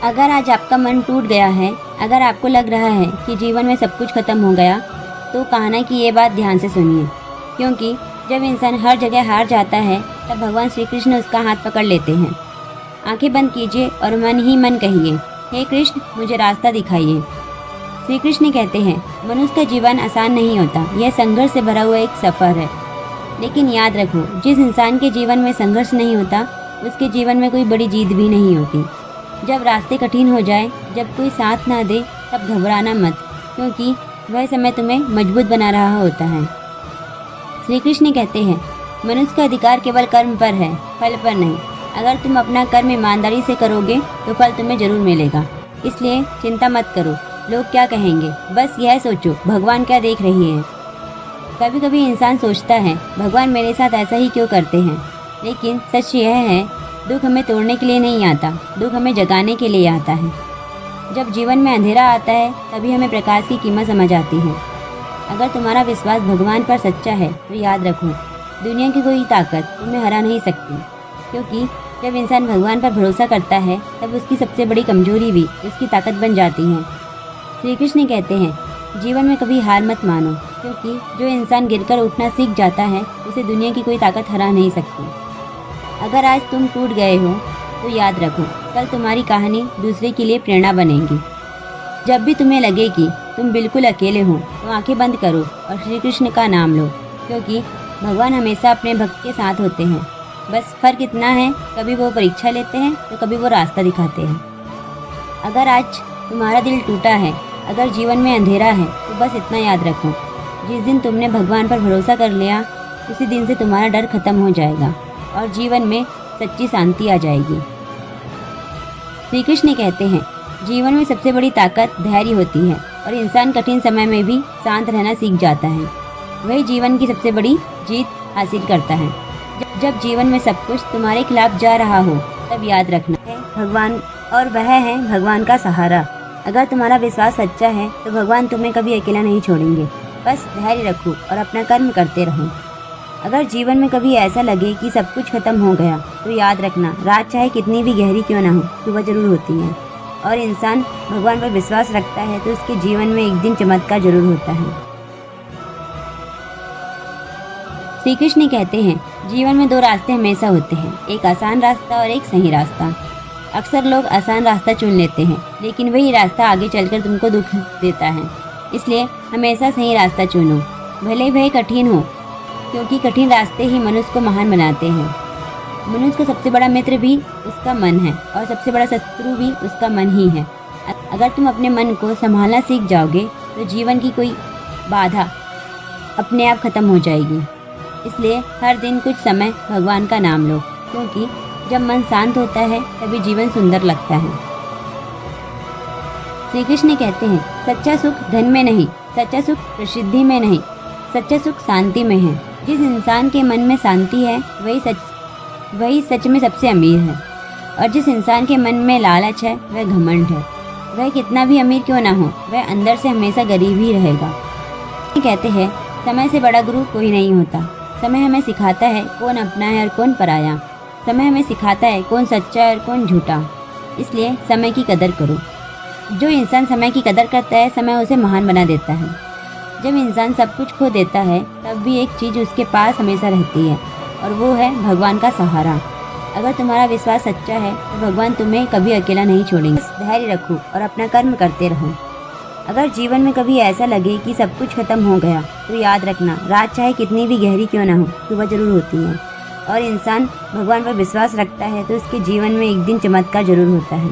अगर आज आपका मन टूट गया है, अगर आपको लग रहा है कि जीवन में सब कुछ खत्म हो गया, तो कहना कि ये बात ध्यान से सुनिए, क्योंकि जब इंसान हर जगह हार जाता है तब भगवान श्री कृष्ण उसका हाथ पकड़ लेते हैं। आंखें बंद कीजिए और मन ही मन कहिए, हे कृष्ण मुझे रास्ता दिखाइए। श्री कृष्ण कहते हैं, मनुष्य का जीवन आसान नहीं होता, यह संघर्ष से भरा हुआ एक सफ़र है। लेकिन याद रखो, जिस इंसान के जीवन में संघर्ष नहीं होता उसके जीवन में कोई बड़ी जीत भी नहीं होती। जब रास्ते कठिन हो जाए, जब कोई साथ ना दे, तब घबराना मत, क्योंकि वह समय तुम्हें मजबूत बना रहा होता है। श्री कृष्ण कहते हैं, मनुष्य का अधिकार केवल कर्म पर है, फल पर नहीं। अगर तुम अपना कर्म ईमानदारी से करोगे तो फल तुम्हें जरूर मिलेगा। इसलिए चिंता मत करो लोग क्या कहेंगे, बस यह सोचो भगवान क्या देख रही है। कभी कभी इंसान सोचता है भगवान मेरे साथ ऐसा ही क्यों करते हैं, लेकिन सच यह है दुख हमें तोड़ने के लिए नहीं आता, दुख हमें जगाने के लिए आता है। जब जीवन में अंधेरा आता है तभी हमें प्रकाश की कीमत समझ आती है। अगर तुम्हारा विश्वास भगवान पर सच्चा है तो याद रखो, दुनिया की कोई ताकत तुम्हें हरा नहीं सकती, क्योंकि जब इंसान भगवान पर भरोसा करता है तब उसकी सबसे बड़ी कमजोरी भी उसकी ताकत बन जाती है। श्री कृष्ण कहते हैं, जीवन में कभी हार मत मानो, क्योंकि जो इंसान गिरकर उठना सीख जाता है उसे दुनिया की कोई ताकत हरा नहीं सकती। अगर आज तुम टूट गए हो तो याद रखो, कल तुम्हारी कहानी दूसरे के लिए प्रेरणा बनेगी। जब भी तुम्हें लगे कि तुम बिल्कुल अकेले हो तो आंखें बंद करो और श्री कृष्ण का नाम लो, क्योंकि भगवान हमेशा अपने भक्त के साथ होते हैं। बस फर्क इतना है, कभी वो परीक्षा लेते हैं तो कभी वो रास्ता दिखाते हैं। अगर आज तुम्हारा दिल टूटा है, अगर जीवन में अंधेरा है, तो बस इतना याद रखो, जिस दिन तुमने भगवान पर भरोसा कर लिया उसी दिन से तुम्हारा डर खत्म हो जाएगा और जीवन में सच्ची शांति आ जाएगी। श्री कृष्ण कहते हैं, जीवन में सबसे बड़ी ताकत धैर्य होती है और इंसान कठिन समय में भी शांत रहना सीख जाता है। वही जीवन की सबसे बड़ी जीत हासिल करता है। जब जीवन में सब कुछ तुम्हारे खिलाफ जा रहा हो तब याद रखना है भगवान, और वह है भगवान का सहारा। अगर तुम्हारा विश्वास सच्चा है तो भगवान तुम्हें कभी अकेला नहीं छोड़ेंगे। बस धैर्य रखो और अपना कर्म करते रहो। अगर जीवन में कभी ऐसा लगे कि सब कुछ खत्म हो गया तो याद रखना, रात चाहे कितनी भी गहरी क्यों ना हो, सुबह जरूर होती है। और इंसान भगवान पर विश्वास रखता है तो उसके जीवन में एक दिन चमत्कार जरूर होता है। श्री कृष्ण कहते हैं, जीवन में दो रास्ते हमेशा होते हैं, एक आसान रास्ता और एक सही रास्ता। अक्सर लोग आसान रास्ता चुन लेते हैं, लेकिन वही रास्ता आगे चलकर तुमको दुख देता है। इसलिए हमेशा सही रास्ता चुनो, भले वह कठिन हो, क्योंकि कठिन रास्ते ही मनुष्य को महान बनाते हैं। मनुष्य का सबसे बड़ा मित्र भी उसका मन है और सबसे बड़ा शत्रु भी उसका मन ही है। अगर तुम अपने मन को संभालना सीख जाओगे तो जीवन की कोई बाधा अपने आप खत्म हो जाएगी। इसलिए हर दिन कुछ समय भगवान का नाम लो, क्योंकि जब मन शांत होता है तभी जीवन सुंदर लगता है। श्री कृष्ण कहते हैं, सच्चा सुख धन में नहीं, सच्चा सुख प्रसिद्धि में नहीं, सच्चा सुख शांति में है। जिस इंसान के मन में शांति है वही सच में सबसे अमीर है, और जिस इंसान के मन में लालच है वह घमंड है। वह कितना भी अमीर क्यों ना हो, वह अंदर से हमेशा गरीब ही रहेगा। कहते हैं, समय से बड़ा गुरु कोई नहीं होता। समय हमें सिखाता है कौन अपना है और कौन पराया। समय हमें सिखाता है कौन सच्चा है और कौन झूठा। इसलिए समय की कदर करो। जो इंसान समय की कदर करता है, समय उसे महान बना देता है। जब इंसान सब कुछ खो देता है तब भी एक चीज़ उसके पास हमेशा रहती है, और वो है भगवान का सहारा। अगर तुम्हारा विश्वास सच्चा है तो भगवान तुम्हें कभी अकेला नहीं छोड़ेंगे। धैर्य रखो और अपना कर्म करते रहो। अगर जीवन में कभी ऐसा लगे कि सब कुछ खत्म हो गया तो याद रखना, रात चाहे कितनी भी गहरी क्यों ना हो, सुबह जरूर होती है। और इंसान भगवान पर विश्वास रखता है तो उसके जीवन में एक दिन चमत्कार जरूर होता है।